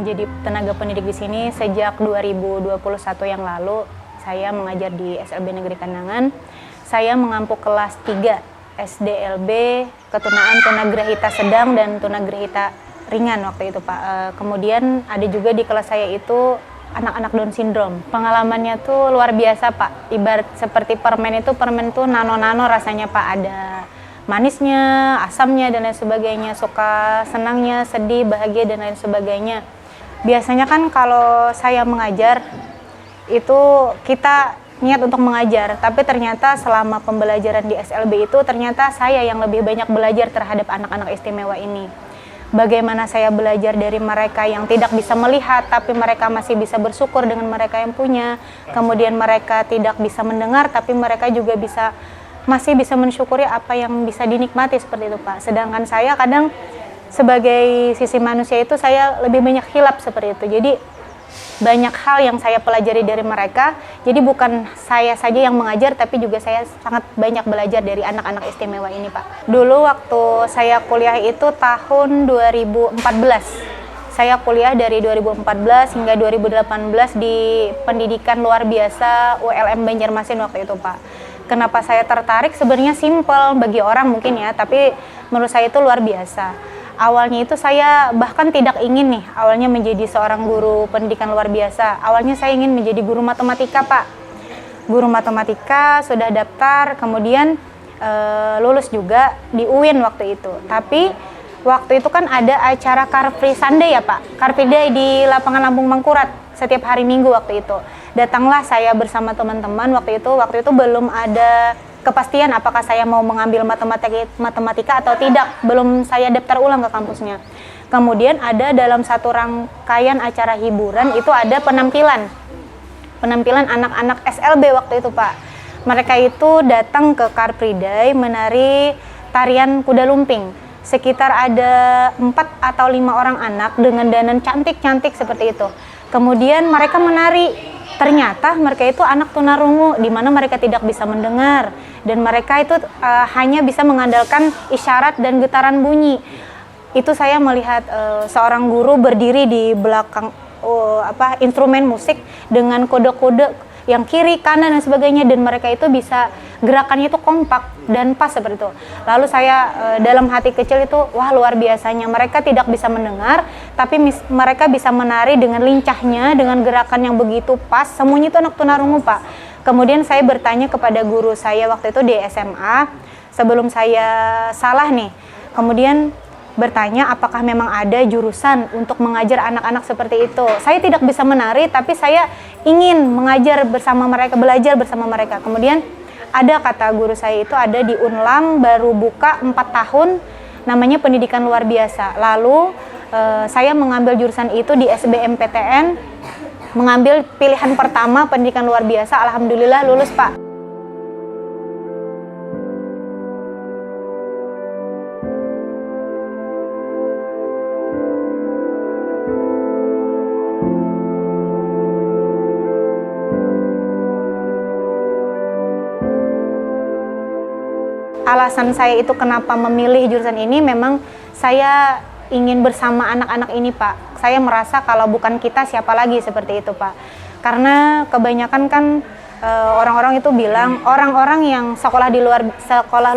menjadi tenaga pendidik di sini sejak 2021 yang lalu. Saya mengajar di SLB Negeri Kandangan. Saya mengampu kelas 3 SDLB ketunaan tunagrahita sedang dan tunagrahita ringan waktu itu Pak. Kemudian ada juga di kelas saya itu anak-anak Down syndrome. Pengalamannya tuh luar biasa Pak. Ibarat seperti permen tuh nano-nano rasanya Pak. Ada manisnya, asamnya dan lain sebagainya, suka senangnya, sedih, bahagia dan lain sebagainya. Biasanya kan kalau saya mengajar itu kita niat untuk mengajar, tapi ternyata selama pembelajaran di SLB itu ternyata saya yang lebih banyak belajar terhadap anak-anak istimewa ini. Bagaimana saya belajar dari mereka yang tidak bisa melihat tapi mereka masih bisa bersyukur dengan mereka yang punya. Kemudian mereka tidak bisa mendengar tapi mereka juga masih bisa mensyukuri apa yang bisa dinikmati seperti itu Pak. Sedangkan saya kadang sebagai sisi manusia itu saya lebih banyak hilap seperti itu. Jadi banyak hal yang saya pelajari dari mereka. Jadi bukan saya saja yang mengajar tapi juga saya sangat banyak belajar dari anak-anak istimewa ini Pak. Dulu waktu saya kuliah itu tahun 2014. Saya kuliah dari 2014 hingga 2018 di pendidikan luar biasa ULM Banjarmasin waktu itu Pak. Kenapa saya tertarik? Sebenarnya simpel bagi orang mungkin ya, tapi menurut saya itu luar biasa. Awalnya itu saya bahkan tidak ingin nih, awalnya menjadi seorang guru pendidikan luar biasa. Awalnya saya ingin menjadi guru matematika Pak. Guru matematika, sudah daftar, kemudian lulus juga di UIN waktu itu. Tapi waktu itu kan ada acara Car Free Sunday ya Pak, Car Free Day di lapangan Lampung Mangkurat setiap hari Minggu waktu itu. Datanglah saya bersama teman-teman waktu itu belum ada kepastian apakah saya mau mengambil matematika atau tidak, belum saya daftar ulang ke kampusnya. Kemudian ada dalam satu rangkaian acara hiburan itu ada penampilan anak-anak SLB waktu itu Pak. Mereka itu datang ke Car Free Day menari tarian kuda lumping. Sekitar ada 4 atau 5 orang anak dengan dandan cantik-cantik seperti itu. Kemudian mereka menari. Ternyata mereka itu anak tunarungu di mana mereka tidak bisa mendengar dan mereka itu hanya bisa mengandalkan isyarat dan getaran bunyi. Itu saya melihat seorang guru berdiri di belakang instrumen musik dengan kode-kode yang kiri, kanan dan sebagainya, dan mereka itu bisa gerakannya itu kompak dan pas seperti itu. Lalu saya dalam hati kecil itu, wah luar biasanya, mereka tidak bisa mendengar tapi mereka bisa menari dengan lincahnya, dengan gerakan yang begitu pas, semuanya itu anak tunarungu Pak. Kemudian saya bertanya kepada guru saya waktu itu di SMA, sebelum saya salah nih, kemudian bertanya apakah memang ada jurusan untuk mengajar anak-anak seperti itu. Saya tidak bisa menari tapi saya ingin mengajar bersama mereka, belajar bersama mereka. Kemudian ada kata guru saya itu ada di Unlam baru buka 4 tahun namanya pendidikan luar biasa. Lalu saya mengambil jurusan itu di SBMPTN, mengambil pilihan pertama pendidikan luar biasa. Alhamdulillah lulus Pak. Alasan saya itu kenapa memilih jurusan ini, memang saya ingin bersama anak-anak ini Pak. Saya merasa kalau bukan kita siapa lagi seperti itu Pak. Karena kebanyakan kan orang-orang itu bilang orang-orang yang sekolah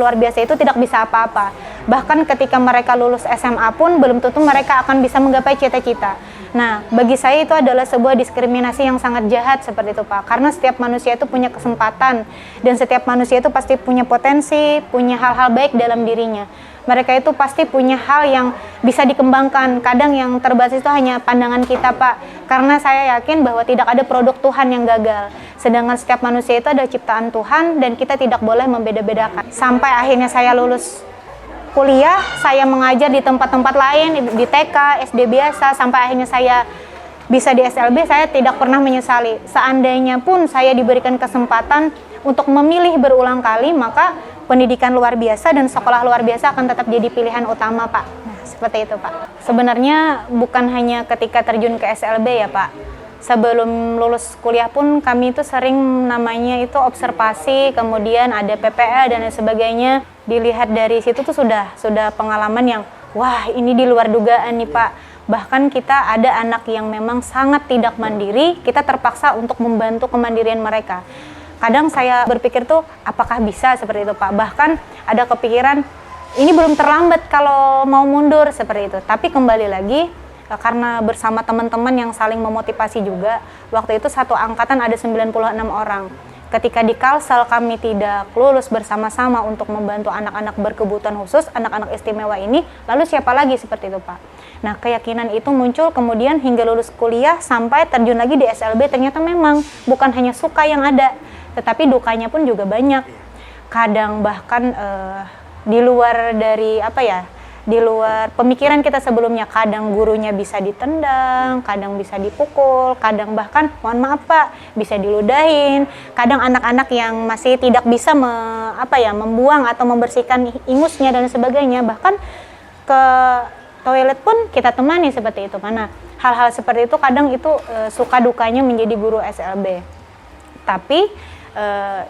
luar biasa itu tidak bisa apa-apa. Bahkan ketika mereka lulus SMA pun belum tentu mereka akan bisa menggapai cita-cita. Nah, bagi saya itu adalah sebuah diskriminasi yang sangat jahat seperti itu Pak. Karena setiap manusia itu punya kesempatan dan setiap manusia itu pasti punya potensi, punya hal-hal baik dalam dirinya. Mereka itu pasti punya hal yang bisa dikembangkan. Kadang yang terbatas itu hanya pandangan kita Pak. Karena saya yakin bahwa tidak ada produk Tuhan yang gagal. Sedangkan setiap manusia itu ada ciptaan Tuhan dan kita tidak boleh membeda-bedakan. Sampai akhirnya saya lulus kuliah, saya mengajar di tempat-tempat lain, di TK, SD biasa, sampai akhirnya saya bisa di SLB, saya tidak pernah menyesali. Seandainya pun saya diberikan kesempatan untuk memilih berulang kali, maka pendidikan luar biasa dan sekolah luar biasa akan tetap jadi pilihan utama Pak. Nah, seperti itu Pak. Sebenarnya bukan hanya ketika terjun ke SLB ya Pak. Sebelum lulus kuliah pun kami itu sering namanya itu observasi, kemudian ada PPL dan sebagainya. Dilihat dari situ tuh sudah pengalaman yang wah ini di luar dugaan nih Pak. Bahkan kita ada anak yang memang sangat tidak mandiri, kita terpaksa untuk membantu kemandirian mereka. Kadang saya berpikir tuh, apakah bisa seperti itu Pak? Bahkan ada kepikiran, ini belum terlambat kalau mau mundur seperti itu. Tapi kembali lagi, karena bersama teman-teman yang saling memotivasi juga, waktu itu satu angkatan ada 96 orang. Ketika di Kalsel kami tidak lulus bersama-sama untuk membantu anak-anak berkebutuhan khusus, anak-anak istimewa ini, lalu siapa lagi seperti itu Pak? Nah keyakinan itu muncul kemudian hingga lulus kuliah sampai terjun lagi di SLB, ternyata memang bukan hanya suka yang ada, tetapi dukanya pun juga banyak. Kadang bahkan di luar dari di luar pemikiran kita sebelumnya, kadang gurunya bisa ditendang, kadang bisa dipukul, kadang bahkan mohon maaf Pak bisa diludahin, kadang anak-anak yang masih tidak bisa membuang atau membersihkan ingusnya dan sebagainya, bahkan ke toilet pun kita temani seperti itu. Mana hal-hal seperti itu kadang itu suka dukanya menjadi guru SLB, tapi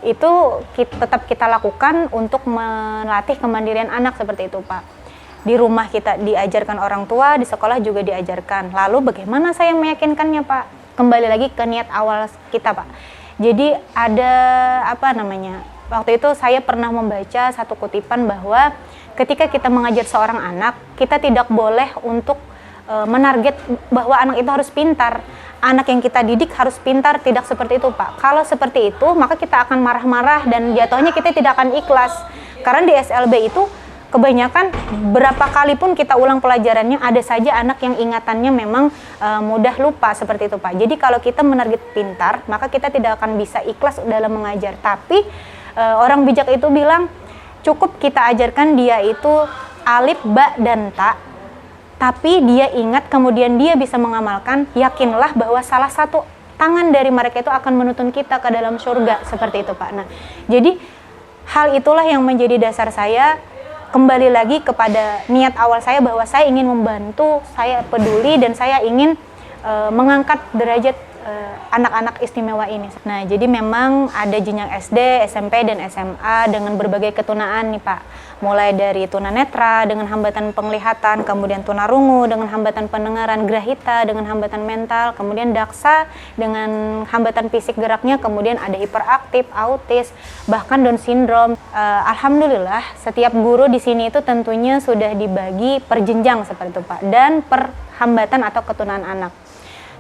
itu tetap kita lakukan untuk melatih kemandirian anak seperti itu Pak. Di rumah kita diajarkan orang tua, di sekolah juga diajarkan. Lalu bagaimana saya meyakinkannya Pak? Kembali lagi ke niat awal kita Pak. Jadi ada waktu itu saya pernah membaca satu kutipan bahwa ketika kita mengajar seorang anak, kita tidak boleh untuk menarget bahwa anak itu harus pintar. Anak yang kita didik harus pintar, tidak seperti itu Pak. Kalau seperti itu, maka kita akan marah-marah dan jatuhnya kita tidak akan ikhlas. Karena di SLB itu kebanyakan berapa kali pun kita ulang pelajarannya, ada saja anak yang ingatannya memang mudah lupa seperti itu Pak. Jadi kalau kita menarget pintar, maka kita tidak akan bisa ikhlas dalam mengajar. Tapi orang bijak itu bilang, cukup kita ajarkan dia itu alif, ba, dan ta, tapi dia ingat kemudian dia bisa mengamalkan, yakinlah bahwa salah satu tangan dari mereka itu akan menuntun kita ke dalam surga, seperti itu Pak. Nah, jadi hal itulah yang menjadi dasar saya. Kembali lagi kepada niat awal saya bahwa saya ingin membantu, saya peduli dan saya ingin mengangkat derajat anak-anak istimewa ini. Nah, jadi memang ada jenjang SD, SMP, dan SMA dengan berbagai ketunaan nih Pak. Mulai dari tunanetra dengan hambatan penglihatan, kemudian tunarungu dengan hambatan pendengaran, grahita dengan hambatan mental, kemudian daksa dengan hambatan fisik geraknya, kemudian ada hiperaktif, autis, bahkan Down syndrome. Alhamdulillah, setiap guru di sini itu tentunya sudah dibagi per jenjang seperti itu Pak, dan per hambatan atau ketunaan anak.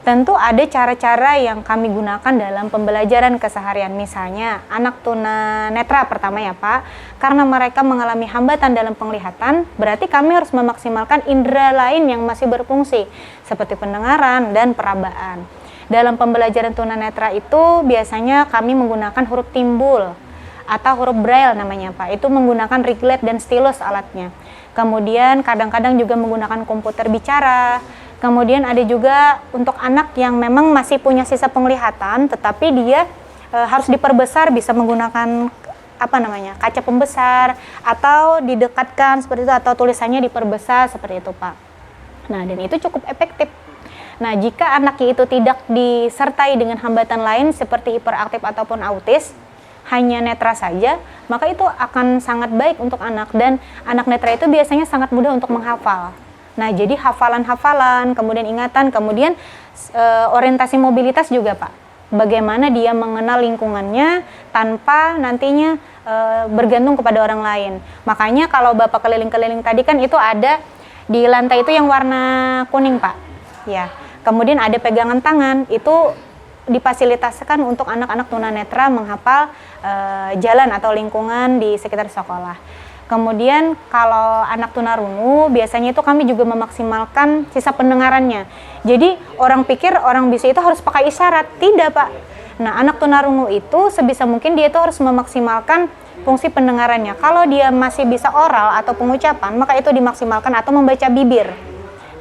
Tentu ada cara-cara yang kami gunakan dalam pembelajaran keseharian. Misalnya anak tunanetra pertama ya Pak, karena mereka mengalami hambatan dalam penglihatan, berarti kami harus memaksimalkan indera lain yang masih berfungsi, seperti pendengaran dan perabaan. Dalam pembelajaran tunanetra itu biasanya kami menggunakan huruf timbul atau huruf braille namanya Pak, itu menggunakan riglet dan stylus alatnya. Kemudian kadang-kadang juga menggunakan komputer bicara. Kemudian ada juga untuk anak yang memang masih punya sisa penglihatan, tetapi dia harus diperbesar, bisa menggunakan kaca pembesar atau didekatkan seperti itu, atau tulisannya diperbesar seperti itu Pak. Nah, dan itu cukup efektif. Nah, jika anaknya itu tidak disertai dengan hambatan lain seperti hiperaktif ataupun autis, hanya netra saja, maka itu akan sangat baik untuk anak, dan anak netra itu biasanya sangat mudah untuk menghafal. Nah, jadi hafalan-hafalan, kemudian ingatan, kemudian orientasi mobilitas juga Pak. Bagaimana dia mengenal lingkungannya tanpa nantinya bergantung kepada orang lain. Makanya kalau Bapak keliling-keliling tadi kan itu ada di lantai itu yang warna kuning Pak. Ya. Kemudian ada pegangan tangan, itu difasilitasikan untuk anak-anak tunanetra menghafal jalan atau lingkungan di sekitar sekolah. Kemudian kalau anak tunarungu biasanya itu kami juga memaksimalkan sisa pendengarannya. Jadi orang pikir orang bisa itu harus pakai isyarat, tidak Pak. Nah, anak tunarungu itu sebisa mungkin dia itu harus memaksimalkan fungsi pendengarannya. Kalau dia masih bisa oral atau pengucapan, maka itu dimaksimalkan atau membaca bibir.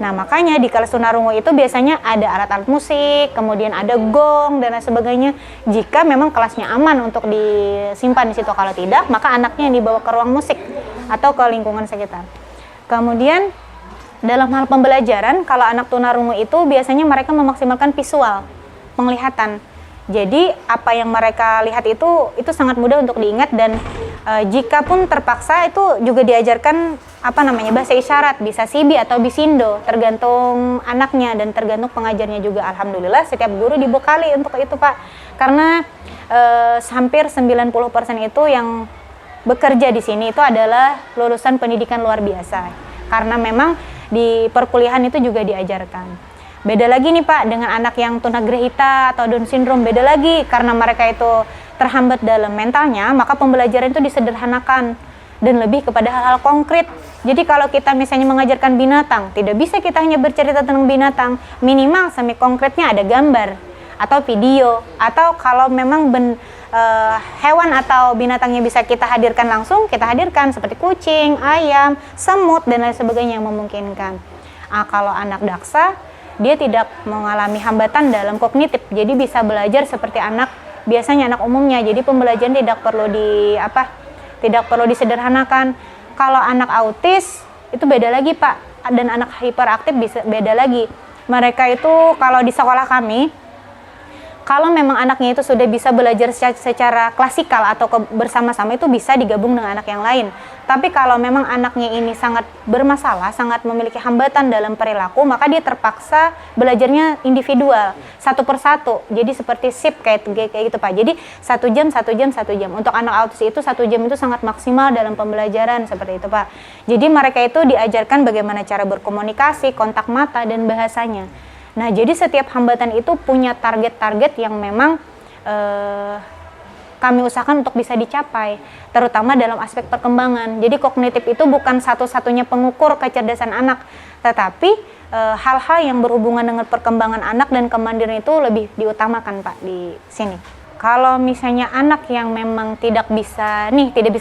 Nah, makanya di kelas tunarungu itu biasanya ada alat-alat musik, kemudian ada gong dan lain sebagainya. Jika memang kelasnya aman untuk disimpan di situ, kalau tidak, maka anaknya yang dibawa ke ruang musik atau ke lingkungan sekitar. Kemudian dalam hal pembelajaran, kalau anak tunarungu itu biasanya mereka memaksimalkan visual, penglihatan. Jadi apa yang mereka lihat itu sangat mudah untuk diingat, dan jika pun terpaksa itu juga diajarkan bahasa isyarat, bisa Sibi atau Bisindo, tergantung anaknya dan tergantung pengajarnya juga. Alhamdulillah setiap guru dibekali untuk itu Pak, karena hampir 90% itu yang bekerja di sini itu adalah lulusan pendidikan luar biasa, karena memang di perkuliahan itu juga diajarkan. Beda lagi nih Pak dengan anak yang tunagrahita atau Down syndrome, beda lagi karena mereka itu terhambat dalam mentalnya, maka pembelajaran itu disederhanakan dan lebih kepada hal-hal konkret. Jadi kalau kita misalnya mengajarkan binatang, tidak bisa kita hanya bercerita tentang binatang, minimal semi konkretnya ada gambar atau video, atau kalau memang hewan atau binatangnya bisa kita hadirkan langsung, kita hadirkan seperti kucing, ayam, semut dan lain sebagainya yang memungkinkan. Kalau anak daksa, dia tidak mengalami hambatan dalam kognitif, jadi bisa belajar seperti biasanya anak umumnya. Jadi pembelajaran tidak perlu disederhanakan. Kalau anak autis itu beda lagi Pak, dan anak hiperaktif bisa beda lagi. Mereka itu kalau di sekolah kami, kalau memang anaknya itu sudah bisa belajar secara klasikal atau bersama-sama, itu bisa digabung dengan anak yang lain. Tapi kalau memang anaknya ini sangat bermasalah, sangat memiliki hambatan dalam perilaku, maka dia terpaksa belajarnya individual, satu persatu. Jadi seperti shift kayak gitu Pak. Jadi 1 jam. Untuk anak autis itu 1 jam itu sangat maksimal dalam pembelajaran, seperti itu Pak. Jadi mereka itu diajarkan bagaimana cara berkomunikasi, kontak mata, dan bahasanya. Nah, jadi setiap hambatan itu punya target-target yang memang kami usahakan untuk bisa dicapai, terutama dalam aspek perkembangan. Jadi kognitif itu bukan satu-satunya pengukur kecerdasan anak, tetapi hal-hal yang berhubungan dengan perkembangan anak dan kemandirian itu lebih diutamakan Pak di sini. Kalau misalnya anak yang memang tidak bisa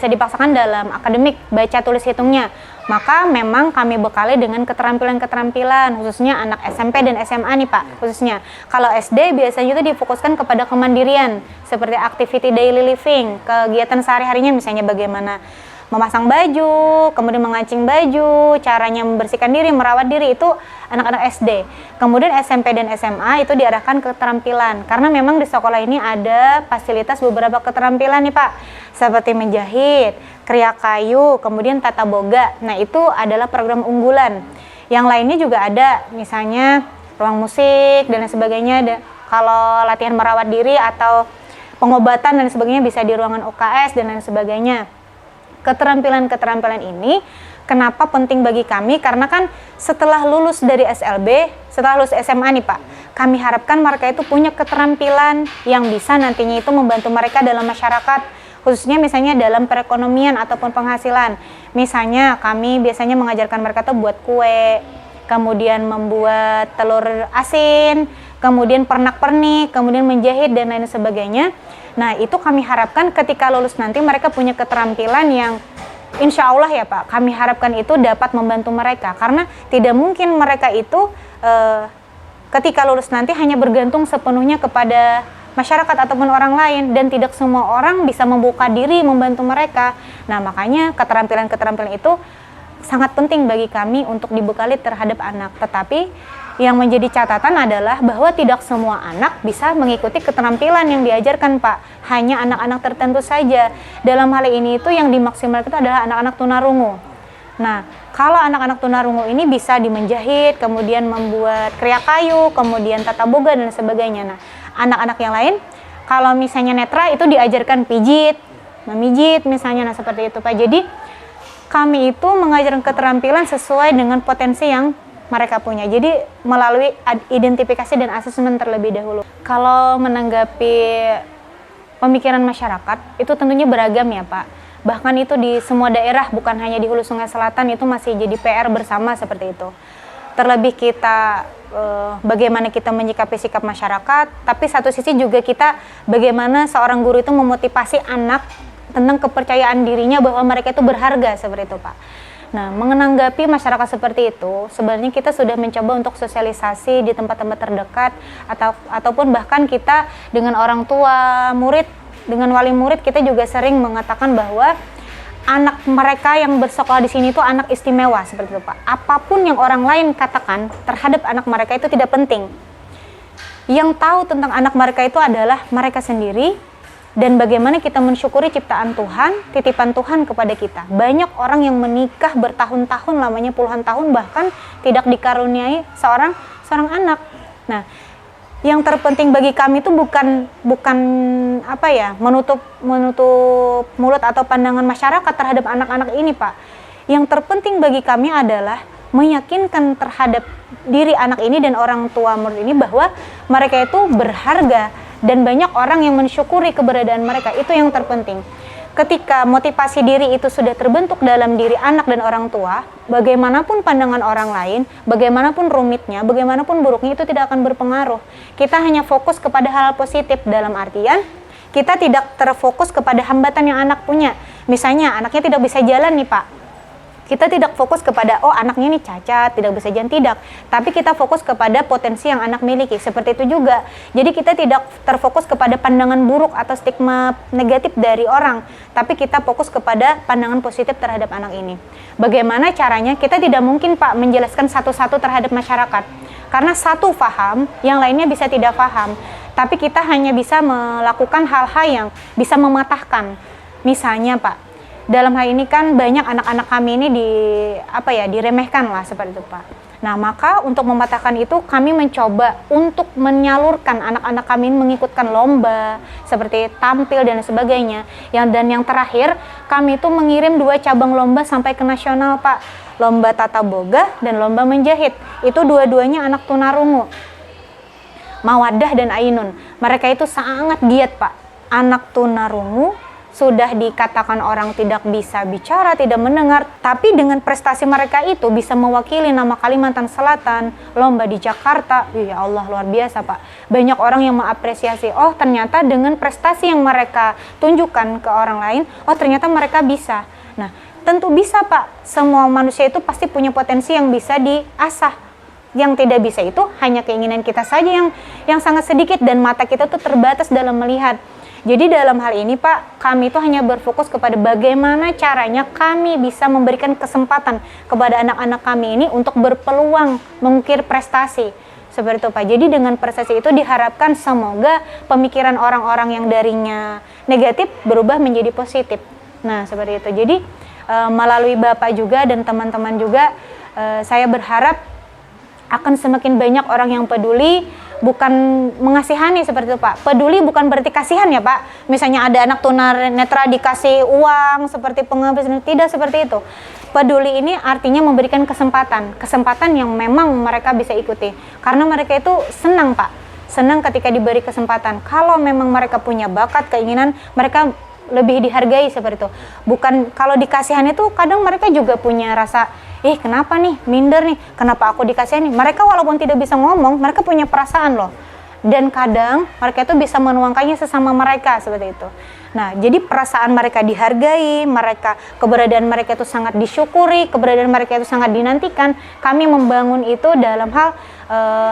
dipaksakan dalam akademik, baca tulis hitungnya, maka memang kami bekali dengan keterampilan-keterampilan, khususnya anak SMP dan SMA nih Pak, khususnya. Kalau SD biasanya itu difokuskan kepada kemandirian, seperti activity daily living, kegiatan sehari-harinya, misalnya bagaimana memasang baju, kemudian mengancing baju, caranya membersihkan diri, merawat diri, itu anak-anak SD. Kemudian SMP dan SMA itu diarahkan ke keterampilan, karena memang di sekolah ini ada fasilitas beberapa keterampilan nih Pak, seperti menjahit, kriya kayu, kemudian tata boga. Nah, itu adalah program unggulan. Yang lainnya juga ada, misalnya ruang musik dan lain sebagainya. Kalau latihan merawat diri atau pengobatan dan sebagainya bisa di ruangan UKS dan lain sebagainya. Keterampilan-keterampilan ini kenapa penting bagi kami? Karena kan setelah lulus dari SLB, setelah lulus SMA nih Pak, kami harapkan mereka itu punya keterampilan yang bisa nantinya itu membantu mereka dalam masyarakat, khususnya misalnya dalam perekonomian ataupun penghasilan. Misalnya kami biasanya mengajarkan mereka tuh buat kue, kemudian membuat telur asin, kemudian pernak-pernik, kemudian menjahit dan lain sebagainya. Nah, itu kami harapkan ketika lulus nanti mereka punya keterampilan yang insya Allah ya Pak, kami harapkan itu dapat membantu mereka. Karena tidak mungkin mereka itu ketika lulus nanti hanya bergantung sepenuhnya kepada masyarakat ataupun orang lain, dan tidak semua orang bisa membuka diri membantu mereka. Nah, makanya keterampilan-keterampilan itu sangat penting bagi kami untuk dibekali terhadap anak. Tetapi yang menjadi catatan adalah bahwa tidak semua anak bisa mengikuti keterampilan yang diajarkan Pak. Hanya anak-anak tertentu saja. Dalam hal ini itu yang dimaksimalkan itu adalah anak-anak tunarungu. Nah, kalau anak-anak tunarungu ini bisa dimenjahit, kemudian membuat kriya kayu, kemudian tata boga dan sebagainya. Nah, anak-anak yang lain, kalau misalnya netra itu diajarkan pijit, memijit misalnya, nah seperti itu Pak. Jadi kami itu mengajarkan keterampilan sesuai dengan potensi yang mereka punya. Jadi melalui identifikasi dan asesmen terlebih dahulu. Kalau menanggapi pemikiran masyarakat itu tentunya beragam ya Pak. Bahkan itu di semua daerah, bukan hanya di Hulu Sungai Selatan, itu masih jadi PR bersama seperti itu. Terlebih kita bagaimana kita menyikapi sikap masyarakat, tapi satu sisi juga kita bagaimana seorang guru itu memotivasi anak tentang kepercayaan dirinya bahwa mereka itu berharga, seperti itu Pak. Nah, menanggapi masyarakat seperti itu, sebenarnya kita sudah mencoba untuk sosialisasi di tempat-tempat terdekat, ataupun bahkan kita dengan orang tua murid, dengan wali murid, kita juga sering mengatakan bahwa anak mereka yang bersekolah di sini itu anak istimewa, seperti itu Pak. Apapun yang orang lain katakan terhadap anak mereka itu tidak penting. Yang tahu tentang anak mereka itu adalah mereka sendiri, dan bagaimana kita mensyukuri ciptaan Tuhan, titipan Tuhan kepada kita. Banyak orang yang menikah bertahun-tahun, lamanya puluhan tahun, bahkan tidak dikaruniai seorang anak. Nah, yang terpenting bagi kami itu bukan menutup mulut atau pandangan masyarakat terhadap anak-anak ini, Pak. Yang terpenting bagi kami adalah meyakinkan terhadap diri anak ini dan orang tua murid ini bahwa mereka itu berharga dan banyak orang yang mensyukuri keberadaan mereka. Itu yang terpenting. Ketika motivasi diri itu sudah terbentuk dalam diri anak dan orang tua, bagaimanapun pandangan orang lain, bagaimanapun rumitnya, bagaimanapun buruknya, itu tidak akan berpengaruh. Kita hanya fokus kepada hal positif, dalam artian kita tidak terfokus kepada hambatan yang anak punya. Misalnya anaknya tidak bisa jalan nih, Pak. Kita tidak fokus kepada, oh anaknya ini cacat, tidak bisa jalan, tidak. Tapi kita fokus kepada potensi yang anak miliki, seperti itu juga. Jadi kita tidak terfokus kepada pandangan buruk atau stigma negatif dari orang, tapi kita fokus kepada pandangan positif terhadap anak ini. Bagaimana caranya? Kita tidak mungkin, Pak, menjelaskan satu-satu terhadap masyarakat. Karena satu paham, yang lainnya bisa tidak paham. Tapi kita hanya bisa melakukan hal-hal yang bisa mematahkan. Misalnya, Pak, dalam hal ini kan banyak anak-anak kami ini diremehkan lah, seperti itu, Pak. Nah, maka untuk mematahkan itu kami mencoba untuk menyalurkan anak-anak kami ini mengikutkan lomba seperti tampil dan sebagainya. Dan yang terakhir, kami itu mengirim 2 cabang lomba sampai ke nasional, Pak. Lomba tata boga dan lomba menjahit. Itu dua-duanya anak tunarungu, Mawadah dan Ainun. Mereka itu sangat giat, Pak. Anak tunarungu sudah dikatakan orang tidak bisa bicara, tidak mendengar, tapi dengan prestasi mereka itu bisa mewakili nama Kalimantan Selatan, lomba di Jakarta. Ya Allah, luar biasa, Pak. Banyak orang yang mengapresiasi, oh ternyata dengan prestasi yang mereka tunjukkan ke orang lain, oh ternyata mereka bisa. Nah, tentu bisa, Pak. Semua manusia itu pasti punya potensi yang bisa diasah. Yang tidak bisa itu hanya keinginan kita saja yang sangat sedikit, dan mata kita tuh terbatas dalam melihat. Jadi dalam hal ini, Pak, kami itu hanya berfokus kepada bagaimana caranya kami bisa memberikan kesempatan kepada anak-anak kami ini untuk berpeluang mengukir prestasi. Seperti itu, Pak. Jadi dengan prestasi itu diharapkan semoga pemikiran orang-orang yang darinya negatif berubah menjadi positif. Nah, seperti itu. Jadi melalui Bapak juga dan teman-teman juga, saya berharap akan semakin banyak orang yang peduli, bukan mengasihani, seperti itu, Pak. Peduli bukan berarti kasihan ya, Pak. Misalnya ada anak tunanetra dikasih uang seperti pengemis, tidak seperti itu. Peduli ini artinya memberikan kesempatan yang memang mereka bisa ikuti. Karena mereka itu senang, Pak. Senang ketika diberi kesempatan. Kalau memang mereka punya bakat, keinginan, mereka lebih dihargai, seperti itu. Bukan kalau dikasihani itu kadang mereka juga punya rasa, kenapa nih, minder nih, kenapa aku dikasihani? Mereka walaupun tidak bisa ngomong, mereka punya perasaan loh. Dan kadang mereka itu bisa menuangkannya sesama mereka, seperti itu. Nah, jadi perasaan mereka dihargai, keberadaan mereka itu sangat disyukuri, keberadaan mereka itu sangat dinantikan. Kami membangun itu dalam hal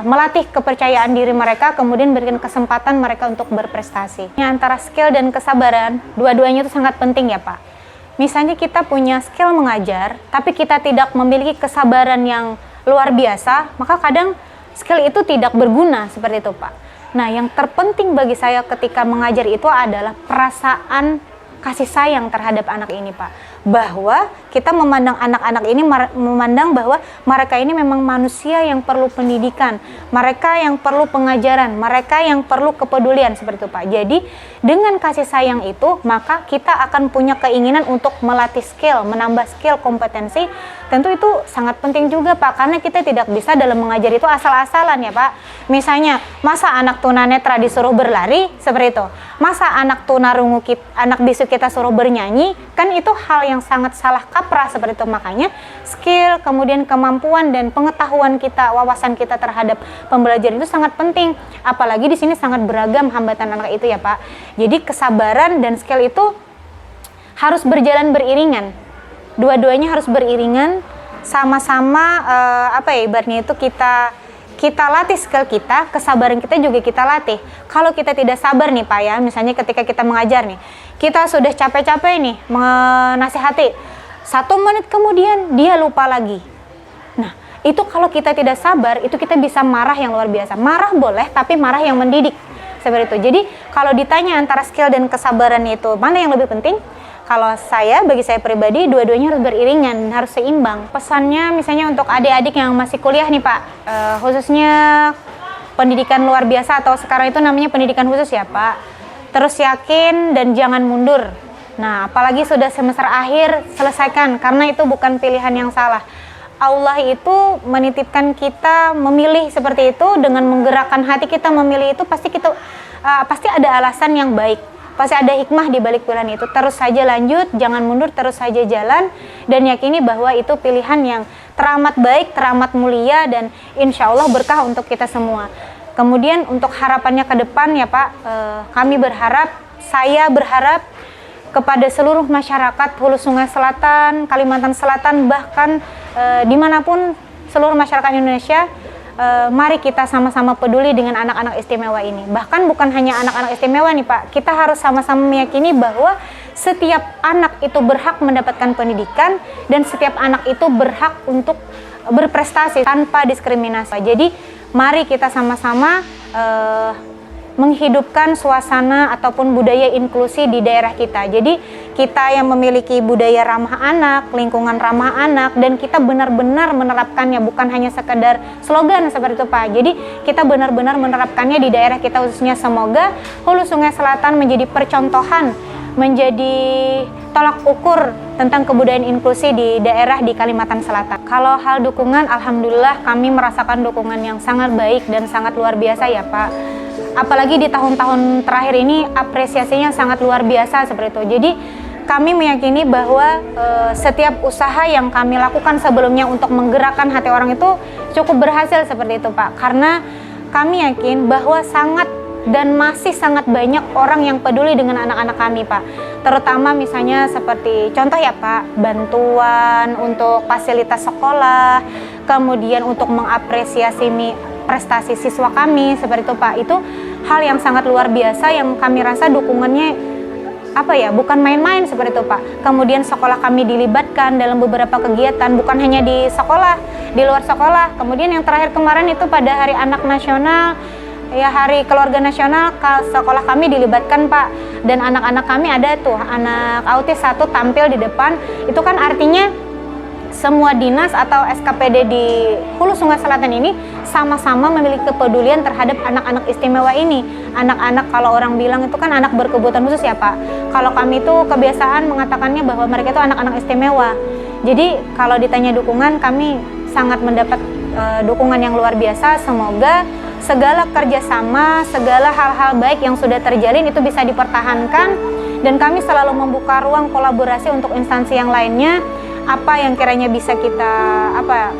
melatih kepercayaan diri mereka, kemudian berikan kesempatan mereka untuk berprestasi. Antara skill dan kesabaran, dua-duanya itu sangat penting ya, Pak. Misalnya kita punya skill mengajar, tapi kita tidak memiliki kesabaran yang luar biasa, maka kadang skill itu tidak berguna, seperti itu, Pak. Nah, yang terpenting bagi saya ketika mengajar itu adalah perasaan kasih sayang terhadap anak ini, Pak. Bahwa kita memandang anak-anak ini, memandang bahwa mereka ini memang manusia yang perlu pendidikan, mereka yang perlu pengajaran, mereka yang perlu kepedulian, seperti itu, Pak. Jadi, dengan kasih sayang itu, maka kita akan punya keinginan untuk melatih skill, menambah skill, kompetensi. Tentu itu sangat penting juga, Pak, karena kita tidak bisa dalam mengajar itu asal-asalan ya, Pak. Misalnya, masa anak tunanetra disuruh berlari, seperti itu. Masa anak tunarungu, anak bisu kita suruh bernyanyi, kan itu hal yang sangat salah kaprah, seperti itu. Makanya skill, kemudian kemampuan dan pengetahuan kita, wawasan kita terhadap pembelajaran itu sangat penting. Apalagi di sini sangat beragam hambatan anak itu ya, Pak. Jadi kesabaran dan skill itu harus berjalan beriringan. Dua-duanya harus beriringan, sama-sama ibaratnya itu kita latih skill kita, kesabaran kita juga kita latih. Kalau kita tidak sabar nih, Pak, ya, misalnya ketika kita mengajar nih, kita sudah capek-capek nih menasihati, 1 menit kemudian dia lupa lagi. Nah, Itu kalau kita tidak sabar, itu kita bisa marah yang luar biasa. Marah boleh, tapi marah yang mendidik. Seperti itu. Jadi kalau ditanya antara skill dan kesabaran itu mana yang lebih penting? Kalau bagi saya pribadi, dua-duanya harus beriringan, harus seimbang. Pesannya misalnya untuk adik-adik yang masih kuliah nih Pak, khususnya pendidikan luar biasa atau sekarang itu namanya pendidikan khusus ya Pak. Terus yakin dan jangan mundur. Nah, apalagi sudah semester akhir, selesaikan, karena itu bukan pilihan yang salah. Allah itu menitipkan kita memilih seperti itu, dengan menggerakkan hati kita memilih itu, pasti ada alasan yang baik, pasti ada hikmah di balik pilihan itu. Terus saja lanjut, jangan mundur, terus saja jalan, dan yakini bahwa itu pilihan yang teramat baik, teramat mulia, dan insya Allah berkah untuk kita semua. Kemudian untuk harapannya ke depan ya Pak, saya berharap kepada seluruh masyarakat Hulu Sungai Selatan, Kalimantan Selatan, bahkan dimanapun seluruh masyarakat Indonesia, mari kita sama-sama peduli dengan anak-anak istimewa ini. Bahkan bukan hanya anak-anak istimewa nih Pak, kita harus sama-sama meyakini bahwa setiap anak itu berhak mendapatkan pendidikan, dan setiap anak itu berhak untuk berprestasi tanpa diskriminasi. Jadi mari kita sama-sama menghidupkan suasana ataupun budaya inklusi di daerah kita. Jadi kita yang memiliki budaya ramah anak, lingkungan ramah anak, dan kita benar-benar menerapkannya, bukan hanya sekedar slogan seperti itu Pak. Jadi kita benar-benar menerapkannya di daerah kita, khususnya semoga Hulu Sungai Selatan menjadi percontohan, menjadi tolak ukur tentang kebudayaan inklusi di daerah di Kalimantan Selatan. Kalau hal dukungan, alhamdulillah kami merasakan dukungan yang sangat baik dan sangat luar biasa ya Pak. Apalagi di tahun-tahun terakhir ini apresiasinya sangat luar biasa seperti itu. Jadi kami meyakini bahwa setiap usaha yang kami lakukan sebelumnya untuk menggerakkan hati orang itu cukup berhasil seperti itu Pak. Karena kami yakin bahwa sangat dan masih sangat banyak orang yang peduli dengan anak-anak kami Pak. Terutama misalnya seperti contoh ya Pak, bantuan untuk fasilitas sekolah, kemudian untuk mengapresiasi prestasi siswa kami seperti itu Pak. Itu hal yang sangat luar biasa yang kami rasa dukungannya bukan main-main seperti itu Pak. Kemudian sekolah kami dilibatkan dalam beberapa kegiatan, bukan hanya di sekolah, di luar sekolah. Kemudian yang terakhir kemarin itu pada Hari Anak Nasional, ya Hari Keluarga Nasional, sekolah kami dilibatkan Pak. Dan anak-anak kami ada tuh, anak autis satu tampil di depan. Itu kan artinya semua dinas atau SKPD di Hulu Sungai Selatan ini sama-sama memiliki kepedulian terhadap anak-anak istimewa ini. Anak-anak, kalau orang bilang itu kan anak berkebutuhan khusus ya Pak. Kalau kami itu kebiasaan mengatakannya bahwa mereka itu anak-anak istimewa. Jadi kalau ditanya dukungan, kami sangat mendapat dukungan yang luar biasa. Semoga segala kerjasama, segala hal-hal baik yang sudah terjalin itu bisa dipertahankan, dan kami selalu membuka ruang kolaborasi untuk instansi yang lainnya. Apa yang kiranya bisa kita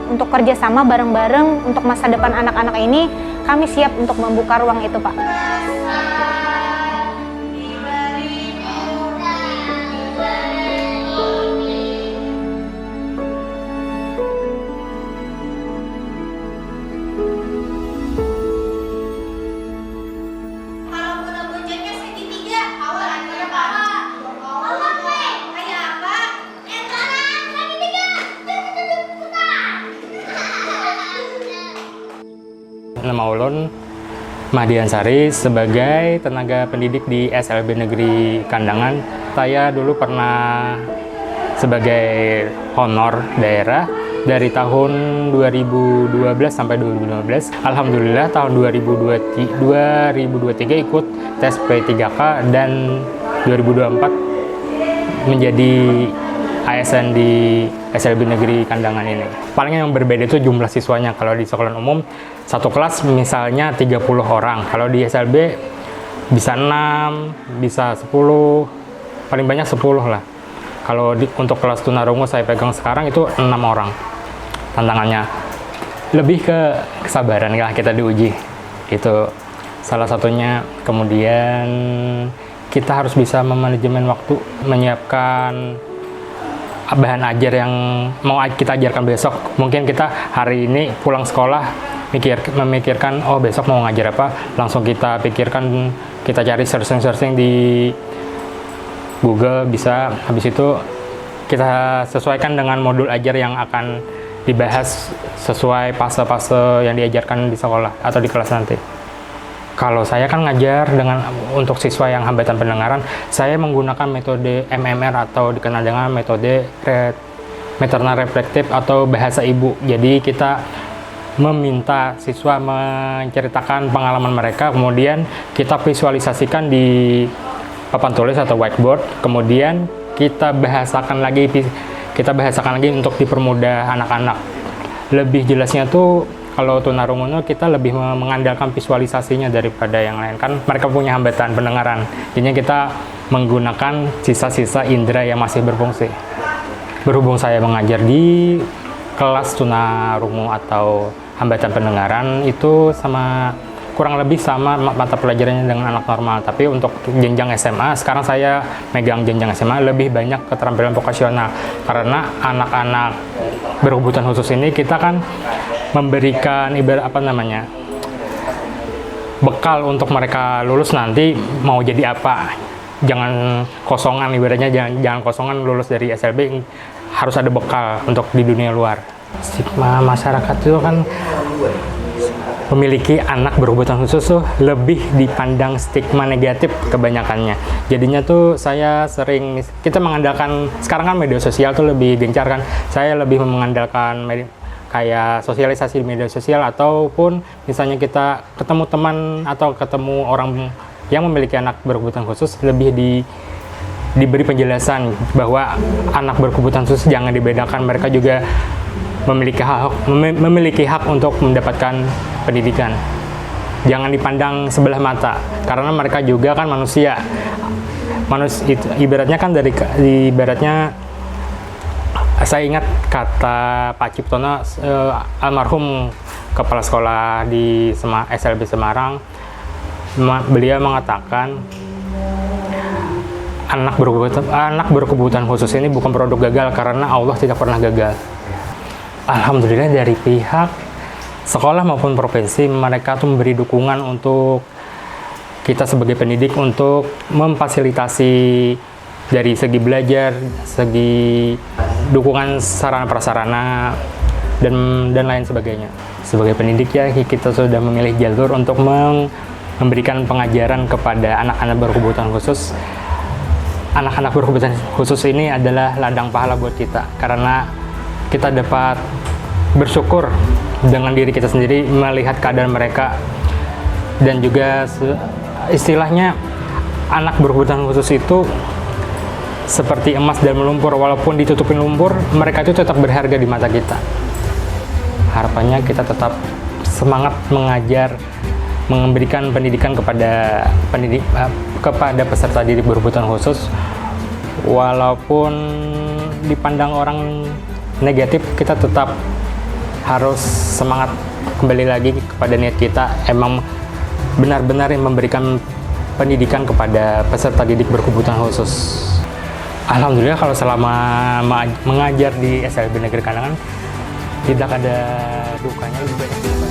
untuk kerjasama bareng-bareng untuk masa depan anak-anak ini, kami siap untuk membuka ruang itu Pak. Nama Ulun Mahdi Ansari, sebagai tenaga pendidik di SLB Negeri Kandangan. Saya dulu pernah sebagai honor daerah dari tahun 2012 sampai 2015. Alhamdulillah tahun 2023 ikut tes P3K, dan 2024 menjadi ASN di SLB Negeri Kandangan ini. Paling yang berbeda itu jumlah siswanya. Kalau di sekolah umum, satu kelas misalnya 30 orang. Kalau di SLB bisa 6, bisa 10, paling banyak 10 lah. Kalau untuk kelas tunarungu saya pegang sekarang itu 6 orang. Tantangannya lebih ke kesabaran lah, kita diuji. Itu salah satunya. Kemudian kita harus bisa memanajemen waktu, menyiapkan bahan ajar yang mau kita ajarkan besok. Mungkin kita hari ini pulang sekolah memikirkan, oh besok mau ngajar apa, langsung kita pikirkan, kita cari searching di Google bisa. Habis itu kita sesuaikan dengan modul ajar yang akan dibahas sesuai fase-fase yang diajarkan di sekolah atau di kelas nanti. Kalau saya kan ngajar untuk siswa yang hambatan pendengaran, saya menggunakan metode MMR atau dikenal dengan metode maternal reflektif atau bahasa ibu. Jadi kita meminta siswa menceritakan pengalaman mereka, kemudian kita visualisasikan di papan tulis atau whiteboard, kemudian kita bahasakan lagi untuk dipermudah anak-anak. Lebih jelasnya tuh kalau tunarungu kita lebih mengandalkan visualisasinya daripada yang lain, kan mereka punya hambatan pendengaran, jadinya kita menggunakan sisa-sisa indera yang masih berfungsi. Berhubung saya mengajar di kelas tunarungu atau hambatan pendengaran, itu kurang lebih sama mata pelajarannya dengan anak normal, tapi untuk jenjang SMA, sekarang saya megang jenjang SMA, lebih banyak keterampilan vokasional, karena anak-anak berkebutuhan khusus ini kita kan memberikan bekal untuk mereka lulus nanti mau jadi apa. Jangan kosongan, ibaratnya jangan kosongan lulus dari SLB, harus ada bekal untuk di dunia luar. Stigma masyarakat itu kan memiliki anak berkebutuhan khusus tuh lebih dipandang stigma negatif kebanyakannya. Jadinya tuh saya kita mengandalkan, sekarang kan media sosial tuh lebih gencar kan, saya lebih mengandalkan kayak sosialisasi di media sosial, ataupun misalnya kita ketemu teman atau ketemu orang yang memiliki anak berkebutuhan khusus, lebih diberi penjelasan bahwa anak berkebutuhan khusus jangan dibedakan, mereka juga memiliki hak untuk mendapatkan pendidikan. Jangan dipandang sebelah mata, karena mereka juga kan manusia. Ibaratnya kan saya ingat kata Pak Ciptono, almarhum kepala sekolah di SLB Semarang, beliau mengatakan anak berkebutuhan khusus ini bukan produk gagal, karena Allah tidak pernah gagal. Alhamdulillah dari pihak sekolah maupun provinsi, mereka tuh memberi dukungan untuk kita sebagai pendidik untuk memfasilitasi dari segi belajar, segi dukungan sarana prasarana dan lain sebagainya. Sebagai pendidik ya, kita sudah memilih jalur untuk memberikan pengajaran kepada anak-anak berkebutuhan khusus. Anak-anak berkebutuhan khusus ini adalah ladang pahala buat kita, karena kita dapat bersyukur dengan diri kita sendiri melihat keadaan mereka, dan juga istilahnya anak berkebutuhan khusus itu seperti emas dan melumpur, walaupun ditutupin lumpur, mereka itu tetap berharga di mata kita. Harapannya kita tetap semangat mengajar, memberikan pendidikan kepada peserta didik berkebutuhan khusus, walaupun dipandang orang negatif, kita tetap harus semangat kembali lagi kepada niat kita, emang benar-benar memberikan pendidikan kepada peserta didik berkebutuhan khusus. Alhamdulillah kalau selama mengajar di SLB Negeri Kandangan tidak ada dukanya, lebih banyak dukanya.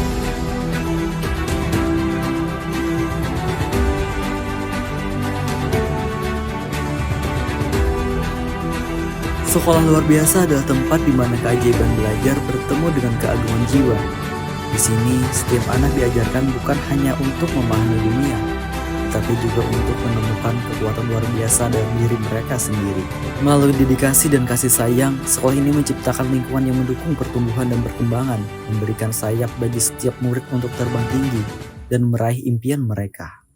Sekolah luar biasa adalah tempat di mana keajaiban belajar bertemu dengan keagungan jiwa. Di sini, setiap anak diajarkan bukan hanya untuk memahami dunia, tapi juga untuk menemukan kekuatan luar biasa dalam diri mereka sendiri. Melalui dedikasi dan kasih sayang, sekolah ini menciptakan lingkungan yang mendukung pertumbuhan dan perkembangan, memberikan sayap bagi setiap murid untuk terbang tinggi dan meraih impian mereka.